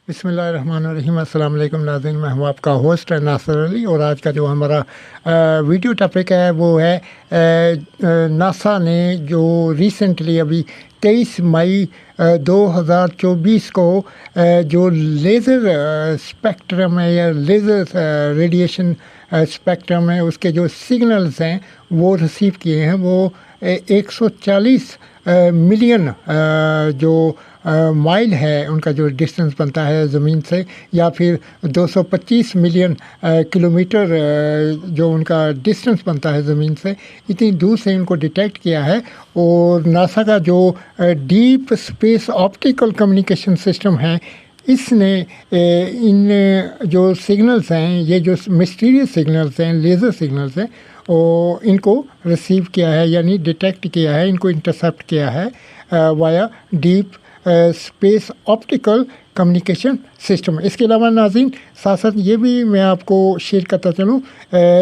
बिस्मिल्लाहिर्रहमानिर्रहीम। अस्सलाम वालेकुम नाज़रीन, मैं हूँ आपका होस्ट नासिर अली। और आज का जो हमारा वीडियो टॉपिक है वो है नासा ने जो रिसेंटली अभी 23 मई 2024 को जो लेज़र स्पेक्ट्रम है या लेज़र रेडिएशन स्पेक्ट्रम है उसके जो सिग्नल्स हैं वो रिसीव किए हैं। वो 140 मिलियन जो माइल है उनका जो डिस्टेंस बनता है ज़मीन से, या फिर 225 मिलियन किलोमीटर जो उनका डिस्टेंस बनता है ज़मीन से, इतनी दूर से इनको डिटेक्ट किया है। और नासा का जो deep space optical communication system है इसने इन जो सिग्नल्स हैं, ये जो मिस्टीरियस सिग्नल्स हैं, लेज़र सिग्नल्स हैं, और इनको रिसीव किया है, यानी डिटेक्ट किया है, इनको इंटरसेप्ट किया है via deep space optical communication system. इसके अलावा नाज़रीन साथ साथ ये भी मैं आपको शेयर करता चलूँ,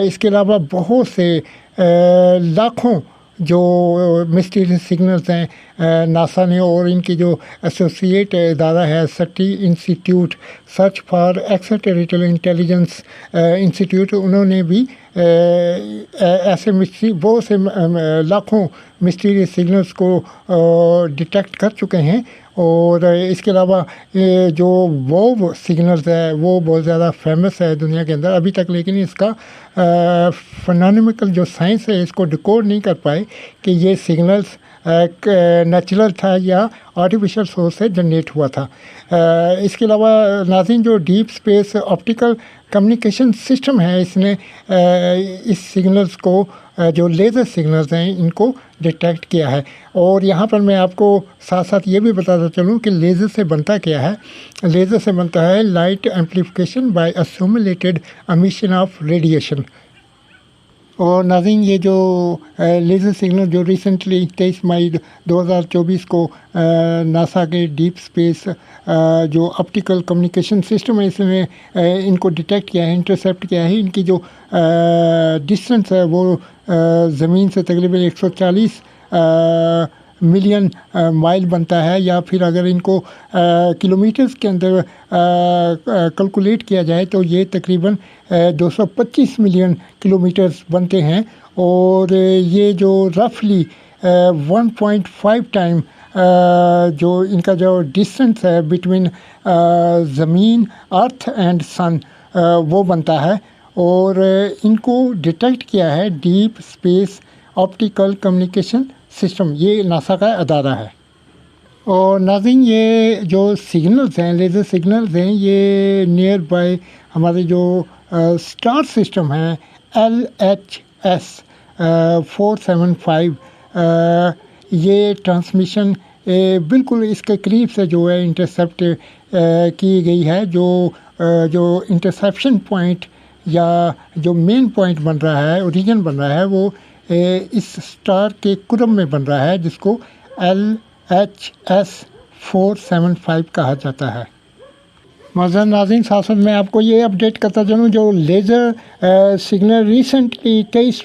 इसके अलावा बहुत से लाखों जो मिस्टीरियस सिग्नल्स हैं नासा ने और इनकी जो एसोसिएट इदारा है SETI institute, search for extraterrestrial intelligence institute, उन्होंने भी ऐसे बहुत से लाखों मिस्टीरियस सिग्नल्स को डिटेक्ट कर चुके हैं। और इसके अलावा जो वोव सिग्नल्स है वो बहुत ज़्यादा फेमस है दुनिया के अंदर अभी तक, लेकिन इसका फिनोमेनल जो साइंस है इसको डिकोड नहीं कर पाए कि ये सिग्नल्स नेचुरल था या आर्टिफिशियल सोर्स से जनरेट हुआ था। इसके अलावा नाज़रीन जो deep space optical communication system है इसने इस सिग्नल्स को जो लेज़र सिग्नल्स हैं इनको डिटेक्ट किया है। और यहाँ पर मैं आपको साथ साथ ये भी बताता चलूँ कि लेज़र से बनता क्या है। लेज़र से बनता है light amplification by accumulated emission of radiation. और नाज़रीन ये जो लेज़र सिग्नल जो रिसेंटली 23 मई 2024 को नासा के डीप स्पेस जो ऑप्टिकल कम्युनिकेशन सिस्टम है इसने इनको डिटेक्ट किया है, इंटरसेप्ट किया है। इनकी जो डिस्टेंस है वो ज़मीन से तकरीबन 140 मिलियन माइल बनता है, या फिर अगर इनको किलोमीटर्स के अंदर कैलकुलेट किया जाए तो ये तकरीबन 225 मिलियन किलोमीटर्स बनते हैं। और ये जो रफली 1.5 टाइम जो इनका जो डिस्टेंस है बिटवीन ज़मीन, अर्थ एंड सन वो बनता है। और इनको डिटेक्ट किया है deep space optical communication system, ये नासा का अदारा है। और नाज़रीन ये जो सिग्नल्स हैं, लेज़र सिग्नल्स हैं, ये नियर बाय हमारे जो स्टार सिस्टम है LHS 475 ये ट्रांसमिशन बिल्कुल इसके करीब से जो है इंटरसेप्ट की गई है। जो इंटरसेप्शन पॉइंट या जो मेन पॉइंट बन रहा है, ओरिजिन बन रहा है, वो इस स्टार के कुरब में बन रहा है जिसको LHS 475 कहा जाता है। मज़ा नाज़रीन साथ साथ मैं आपको ये अपडेट करता चलूँ, जो लेज़र सिग्नल रिसेंटली 23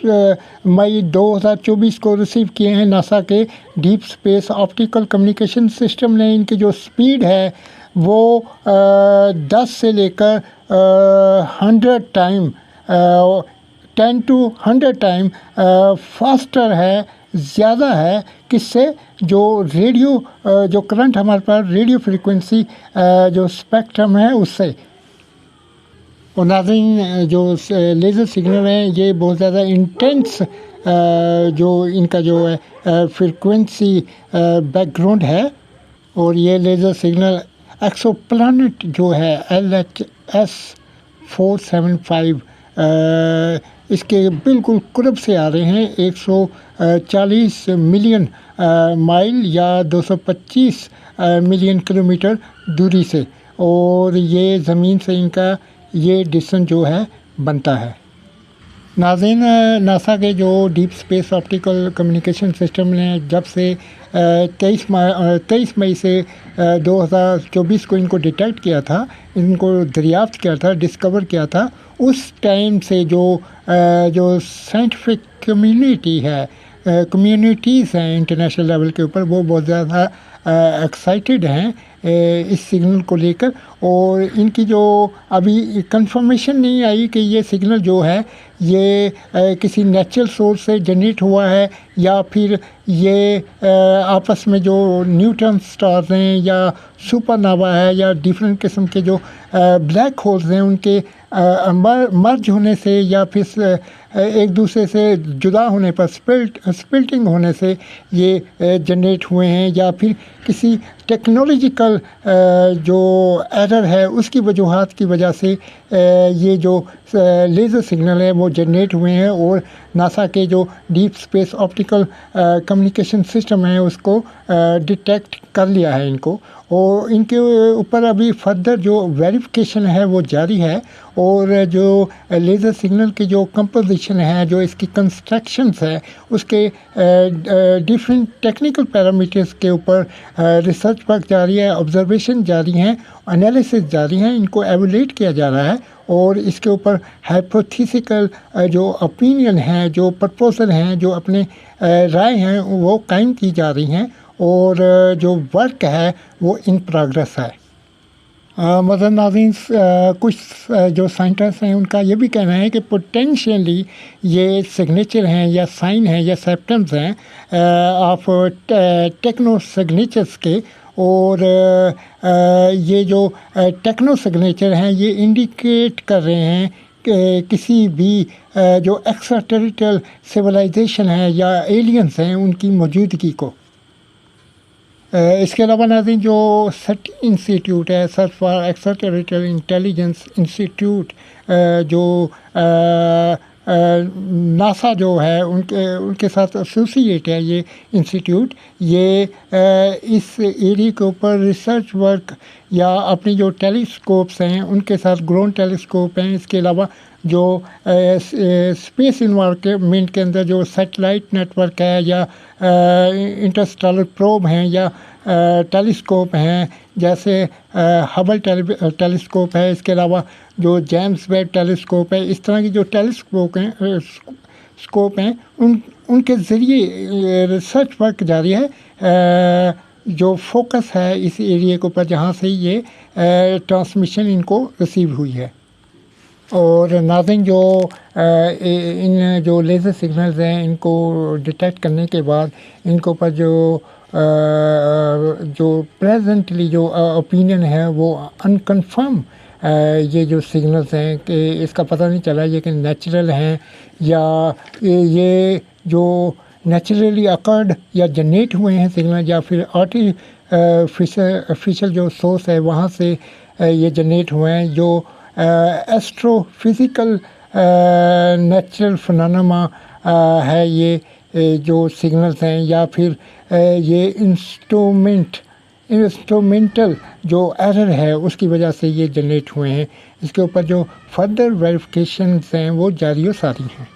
मई 2024 को रिसीव किए हैं नासा के deep space optical communication system ने, इनकी जो स्पीड है वो 10 से लेकर 100 टाइम 10 to 100 टाइम फास्टर है, ज़्यादा है। किससे? जो रेडियो जो करंट हमारे पास रेडियो फ्रीक्वेंसी जो स्पेक्ट्रम है उससे। और नाज़रीन जो लेज़र सिग्नल हैं ये बहुत ज़्यादा इंटेंस जो इनका जो है फ्रीक्वेंसी बैकग्राउंड है। और ये लेज़र सिग्नल एक्सोप्लैनेट जो है LHS 475 इसके बिल्कुल कुरब से आ रहे हैं, 140 मिलियन माइल या 225 मिलियन किलोमीटर दूरी से। और ये ज़मीन से इनका ये डिस्टेंस जो है बनता है। नाज़रीन नासा के जो deep space optical communication system ने जब से 23 मई से 2024 को इनको डिटेक्ट किया था, इनको दरियाफ्त किया था, डिस्कवर किया था, उस टाइम से जो साइंटिफिक कम्युनिटी है, कम्युनिटीज़ हैं इंटरनेशनल लेवल के ऊपर, वो बहुत ज़्यादा एक्साइटेड हैं इस सिग्नल को लेकर, और इनकी जो अभी कंफर्मेशन नहीं आई कि ये सिग्नल जो है ये किसी नेचुरल सोर्स से जनरेट हुआ है या फिर ये आपस में जो न्यूट्रॉन स्टार्स हैं या सुपरनोवा है या डिफरेंट किस्म के जो ब्लैक होल्स हैं उनके मर्ज होने से या फिर एक दूसरे से जुदा होने पर स्प्लिटिंग होने से ये जनरेट हुए हैं, या फिर किसी टेक्नोलॉजिकल जो एरर है उसकी वजूहात की वजह से ये जो लेज़र सिग्नल है वो जनरेट हुए हैं, और नासा के जो deep space optical communication system है उसको डिटेक्ट कर लिया है इनको, और इनके ऊपर अभी फर्दर जो वेरिफिकेशन है वो जारी है, और जो लेज़र सिग्नल की जो कंपोजिशन है, जो इसकी कंस्ट्रक्शंस है, उसके डिफरेंट टेक्निकल पैरामीटर्स के ऊपर रिसर्च वर्क जारी है, ऑब्जर्वेशन जारी हैं, एनालिसिस जारी हैं, इनको एवल्यूएट किया जा रहा है, और इसके ऊपर हाइपोथेटिकल जो ओपिनियन है, जो प्रपोजल हैं, जो अपने राय हैं वो कायम की जा रही हैं, और जो वर्क है वो इन प्रोग्रेस है। मज़र नाज़रीन, कुछ जो साइंटिस्ट हैं उनका ये भी कहना है कि पोटेंशियली ये सिग्नेचर हैं या साइन हैं या सिम्टम्स हैं ऑफ टेक्नो सिग्नेचर्स के, और ये जो टेक्नो सिग्नेचर हैं ये इंडिकेट कर रहे हैं कि किसी भी जो एक्स्ट्रा टेरिटोरियल सिविलाइजेशन है या एलियंस हैं उनकी मौजूदगी को। इसके अलावा नाज़रीन, जो SETI इंस्टीट्यूट है, search for extra territorial intelligence institute, जो नासा जो है उनके साथ एसोसिएट है ये इंस्टीट्यूट, ये इस एरिया के ऊपर रिसर्च वर्क या अपनी जो टेलीस्कोप्स हैं उनके साथ ग्रोन टेलीस्कोप हैं, इसके अलावा जो स्पेस इन्वायरमेंट के अंदर जो सैटेलाइट नेटवर्क है या इंटरस्टेलर प्रोब हैं या टेलीस्कोप हैं, जैसे हबल टेलीस्कोप है, इसके अलावा जो जेम्स वेब टेलीस्कोप है, इस तरह की जो टेलीस्कोप हैं उनके ज़रिए रिसर्च वर्क जारी है, जो फोकस है इस एरिया के ऊपर जहाँ से ये ट्रांसमिशन इनको रिसीव हुई है। और नाज़रीन, जो इन जो लेज़र सिग्नल्स हैं इनको डिटेक्ट करने के बाद इनके ऊपर जो प्रेजेंटली जो ओपिनियन है वो अनकन्फर्म ये जो सिग्नल्स हैं कि इसका पता नहीं चला ये कि नेचुरल हैं या ये जो नेचुरली अकर्ड या जनरेट हुए हैं सिग्नल, या फिर आर्टिफिशियल जो सोर्स है वहाँ से ये जनरेट हुए हैं, जो एस्ट्रोफिज़िकल नेचुरल फिनोमेना है ये जो सिग्नल्स हैं, या फिर ये इंस्ट्रूमेंटल जो एरर है उसकी वजह से ये जनरेट हुए हैं। इसके ऊपर जो फर्दर वेरिफिकेशंस हैं वो जारी व सारी हैं।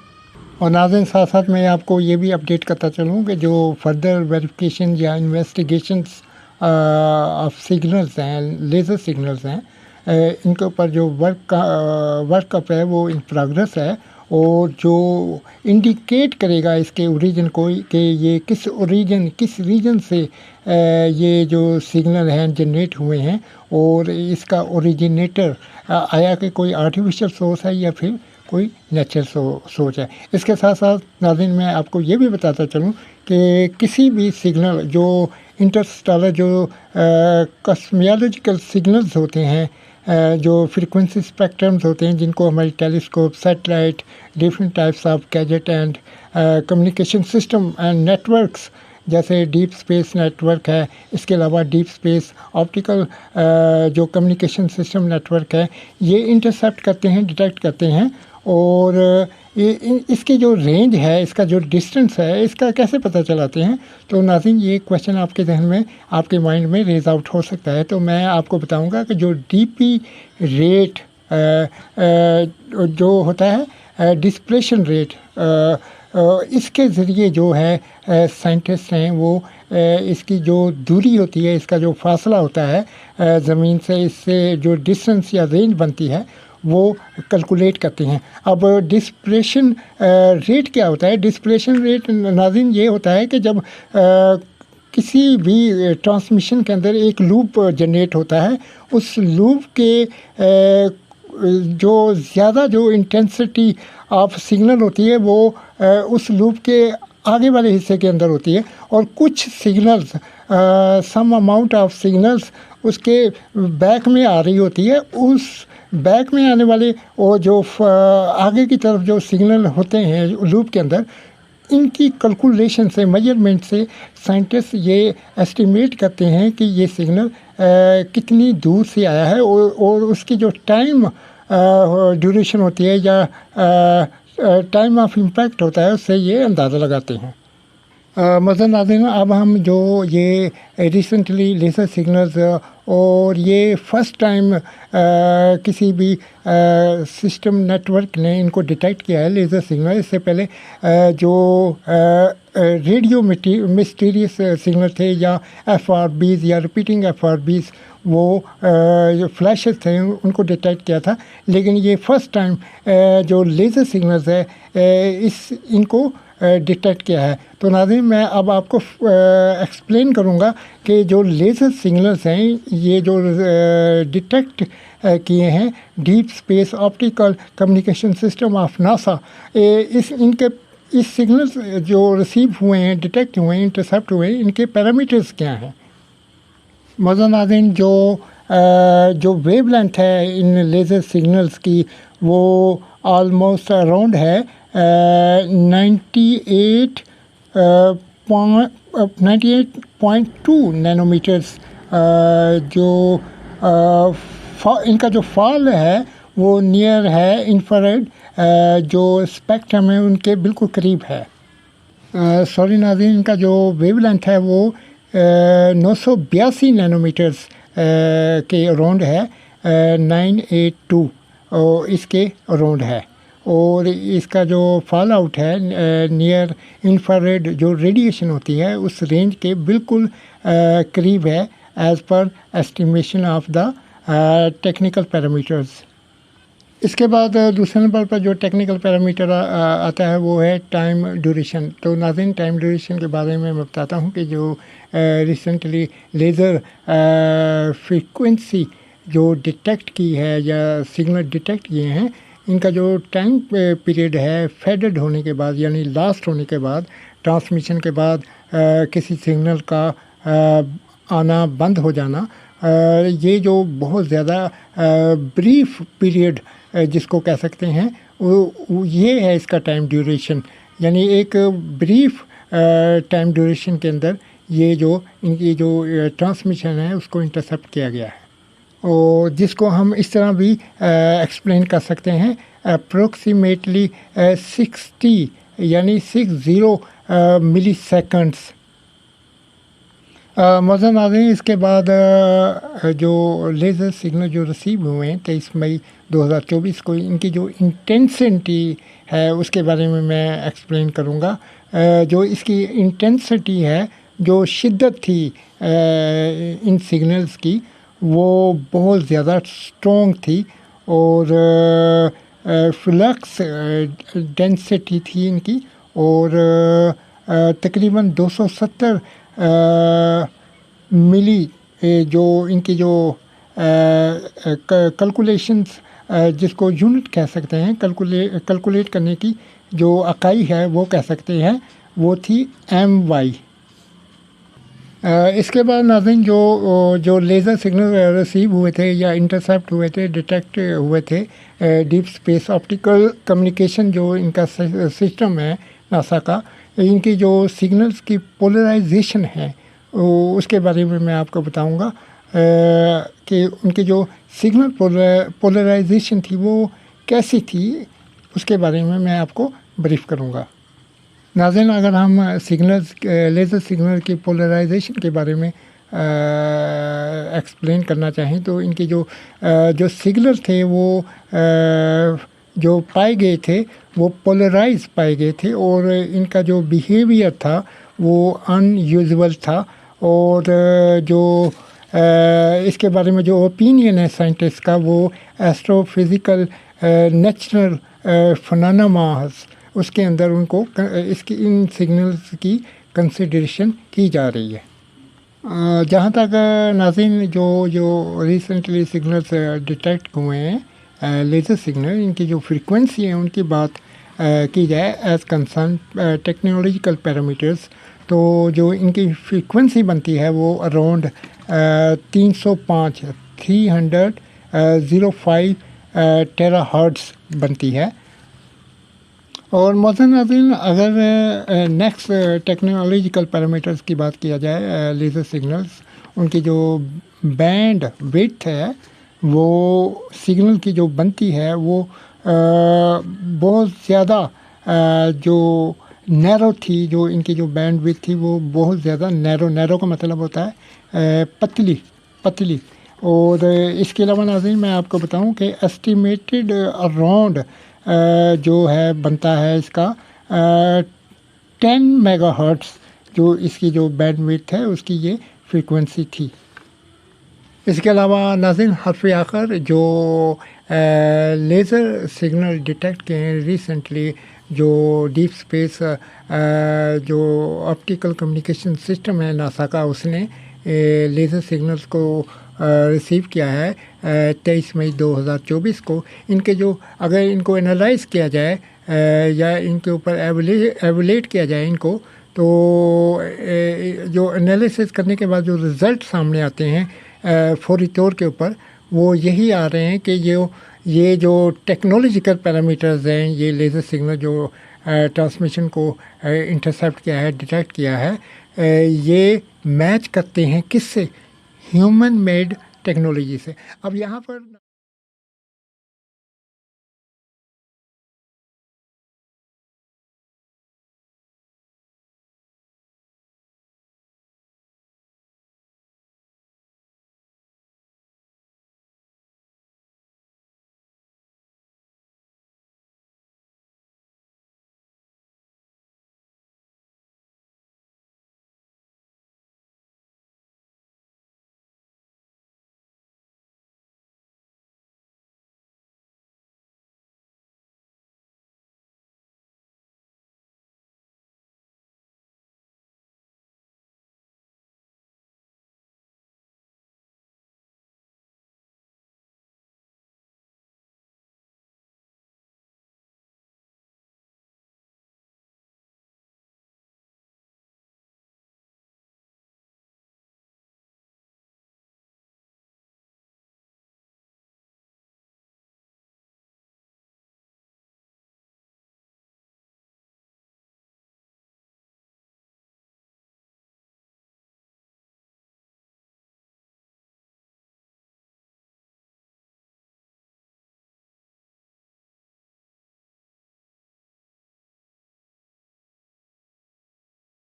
और नाज़रीन, साथ साथ मैं आपको ये भी अपडेट करता चलूँ कि जो फर्दर वेरिफिकेशन या इन्वेस्टिगेशंस ऑफ सिग्नल्स हैं, लेज़र सिग्नल्स हैं, इनके ऊपर जो वर्कअप है वो इन प्रोग्रेस है, और जो इंडिकेट करेगा इसके ओरिजिन को कि ये किस रीजन से ये जो सिग्नल हैं जनरेट हुए हैं, और इसका ओरिजिनेटर आया कि कोई आर्टिफिशियल सोर्स है या फिर कोई नेचुरल सोर्स है। इसके साथ साथ नाज़रीन, मैं आपको ये भी बताता चलूँ कि किसी भी सिग्नल जो इंटरस्टेलर जो कॉस्मोलॉजिकल सिग्नल्स होते हैं, जो फ्रीक्वेंसी स्पेक्ट्रम्स होते हैं जिनको हमारी telescope, satellite, different types of gadget and communication system and networks जैसे डीप स्पेस नेटवर्क है, इसके अलावा डीप स्पेस ऑप्टिकल जो कम्युनिकेशन सिस्टम नेटवर्क है, ये इंटरसेप्ट करते हैं, डिटेक्ट करते हैं, और इसकी जो रेंज है, इसका जो डिस्टेंस है, इसका कैसे पता चलाते हैं। तो नाज़रीन, ये क्वेश्चन आपके जहन में, आपके माइंड में रेज आउट हो सकता है, तो मैं आपको बताऊंगा कि जो डीपी रेट जो होता है, डिस्प्लेशन रेट, इसके ज़रिए जो है साइंटिस्ट हैं वो इसकी जो दूरी होती है, इसका जो फासला होता है ज़मीन से, इससे जो डिस्टेंस या रेंज बनती है वो कैलकुलेट करते हैं। अब डिस्प्लेशन रेट क्या होता है? डिस्प्लेशन रेट नाज़रीन ये होता है कि जब کسی بھی ٹرانسمیشن کے اندر ایک لوپ جنریٹ ہوتا ہے. اس لوپ کے جو زیادہ جو انٹینسٹی آف سگنل ہوتی ہے وہ اس لوپ کے آگے والے حصے کے اندر ہوتی ہے, اور کچھ signals some amount of signals اس کے بیک میں آ رہی ہوتی ہے. اس بیک میں آنے والے وہ جو آگے کی طرف جو سگنل ہوتے ہیں لوپ کے اندر, ان کی کیلکولیشن سے, میجرمنٹ سے سائنٹسٹ یہ ایسٹیمیٹ کرتے ہیں کہ یہ سگنل کتنی دور سے آیا ہے, اور اس کی جو ٹائم ڈیوریشن ہوتی ہے یا ٹائم آف امپیکٹ ہوتا ہے, اس سے یہ اندازہ لگاتے ہیں. مثلاً ناظرین, اب ہم جو یہ ریسنٹلی لیزر سگنلز اور یہ فرسٹ ٹائم کسی بھی سسٹم نیٹ ورک نے ان کو ڈیٹیکٹ کیا ہے لیزر سگنل. اس سے پہلے جو ریڈیو مسٹیریس سگنل تھے یا FRBs یا ریپیٹنگ FRBs, وہ جو فلیشز تھے ان کو ڈیٹیکٹ کیا تھا, لیکن یہ فرسٹ ٹائم جو لیزر سگنلز ہے ان کو ڈیٹیکٹ کیا ہے. تو ناظرین, میں اب آپ کو ایکسپلین کروں گا کہ جو لیزر سگنلز ہیں یہ جو ڈیٹیکٹ کیے ہیں deep space optical communication system of NASA, اس سگنلز جو ریسیو ہوئے ہیں, ڈیٹیکٹ ہوئے ہیں, انٹرسیپٹ ہوئے ہیں, ان کے پیرامیٹرز کیا ہیں. مثلاً ناظرین, جو ویو لینتھ ہے ان لیزر سگنلز کی وہ آلموسٹ اراؤنڈ ہے 98.2 نینو میٹرز. جو ان کا جو فال ہے وہ نیئر ہے انفراریڈ جو اسپیکٹرم ہے ان کے بالکل قریب ہے. سوری ناظرین, ان کا جو ویو لینتھ ہے وہ 982 نینو میٹرز کے اراؤنڈ ہے, 982 اس کے اراؤنڈ ہے. اور اس کا جو فال آؤٹ ہے نیئر انفراریڈ جو ریڈیشن ہوتی ہے اس رینج کے بالکل قریب ہے, as per estimation of the technical parameters. اس کے بعد دوسرے نمبر پر جو ٹیکنیکل پیرامیٹر آتا ہے وہ ہے ٹائم ڈیوریشن. تو ناظرین, ٹائم ڈیوریشن کے بارے میں بتاتا ہوں کہ جو ریسنٹلی لیزر فریکوینسی جو ڈیٹیکٹ کی ہے یا سگنل ڈیٹیکٹ کیے ہیں, ان کا جو ٹائم پیریڈ ہے فیڈڈ ہونے کے بعد یعنی لاسٹ ہونے کے بعد, ٹرانسمیشن کے بعد کسی سگنل کا آنا بند ہو جانا, یہ جو بہت زیادہ بریف پیریڈ جس کو کہہ سکتے ہیں یہ ہے اس کا ٹائم ڈیوریشن. یعنی ایک بریف ٹائم ڈیوریشن کے اندر یہ جو ان کی جو ٹرانسمیشن ہے اس کو انٹرسیپٹ کیا گیا ہے, اور جس کو ہم اس طرح بھی ایکسپلین کر سکتے ہیں اپروکسیمیٹلی 60 یعنی 60 ملی سیکنڈس. مثلاً ناظرین, اس کے بعد جو لیزر سگنل جو ریسیو ہوئے ہیں 23 مئی 2024 کو, ان کی جو انٹینسٹی ہے اس کے بارے میں ایکسپلین کروں گا. جو اس کی انٹینسٹی ہے, جو شدت تھی ان سگنلز کی, وہ بہت زیادہ اسٹرانگ تھی, اور فلکس ڈینسٹی تھی ان کی, اور تقریباً 270 ملی جو ان کی جو کیلکولیشنز جس کو یونٹ کہہ سکتے ہیں, کیلکولیٹ کرنے کی جو اکائی ہے وہ کہہ سکتے ہیں, وہ تھی MY. اس کے بعد ناظرین, جو لیزر سگنل ریسیو ہوئے تھے یا انٹرسیپٹ ہوئے تھے, ڈیٹیکٹ ہوئے تھے ڈیپ اسپیس آپٹیکل کمیونیکیشن جو ان کا سسٹم ہے ناسا کا, ان کی جو سگنلز کی پولرائزیشن ہے اس کے بارے میں آپ کو بتاؤں گا کہ ان کی جو سگنل پولرائزیشن تھی وہ کیسی تھی, اس کے بارے میں آپ کو بریف کروں گا. ناظرین, اگر ہم لیزر سگنل کی پولرائزیشن کے بارے میں ایکسپلین کرنا چاہیں تو ان کی جو سگنل تھے وہ جو پائے گئے تھے وہ پولرائز پائے گئے تھے, اور ان کا جو بیہیویئر تھا وہ ان یوزول تھا, اور جو اس کے بارے میں جو اوپینین ہے سائنٹسٹ کا وہ ایسٹرو فزیکل نیچرل فناناماز, اس کے اندر ان کو ان سگنلز کی کنسیڈریشن کی جا رہی ہے. जहाँ तक नाज़रीन जो रिसेंटली सिग्नल्स डिटेक्ट हुए हैं लेज़र सिग्नल, इनकी जो फ्रीक्वेंसी है उनकी बात की जाए एज़ कंसर्न टेक्नोलॉजिकल पैरामीटर्स, तो जो इनकी फ्रीक्वेंसी बनती है वो अराउंड 305 305 टेराहर्ट्ज़ बनती है। और मौजूद नाज़रीन, अगर नेक्स्ट टेक्नोलॉजिकल पैरामीटर्स की बात किया जाए लेज़र सिग्नल्स, उनकी जो बैंड विड्थ है वो सिग्नल की जो बनती है वो बहुत ज़्यादा जो नैरो थी, जो इनकी जो बैंड विड्थ थी वो बहुत ज़्यादा नैरो का मतलब होता है पतली। और इसके अलावा नाज़रीन मैं आपको बताऊं कि एस्टिमेटेड अराउंड जो है बनता है इसका 10 मेगाहर्ट्ज़, जो इसकी जो बैंडविड्थ है उसकी ये फ्रीक्वेंसी थी। इसके अलावा नाज़रीन हर्फ़ आखिर जो लेज़र सिग्नल डिटेक्ट किए हैं रिसेंटली, जो डीप स्पेस जो ऑप्टिकल कम्युनिकेशन सिस्टम है नासा का, उसने लेज़र सिग्नल्स को रिसीव किया है 23 मई 2024 को। इनके जो अगर इनको एनालाइज किया जाए या इनके ऊपर एवलेट किया जाए इनको, तो जो एनालिसिस करने के बाद जो रिज़ल्ट सामने आते हैं फौरी तौर के ऊपर, वो यही आ रहे हैं कि ये जो टेक्नोलॉजिकल पैरामीटर्स हैं, ये लेज़र सिग्नल जो ट्रांसमिशन को इंटरसेप्ट किया है, डिटेक्ट किया है, ये मैच करते हैं किससे? ह्यूमन मेड टेक्नोलॉजी से। अब यहाँ पर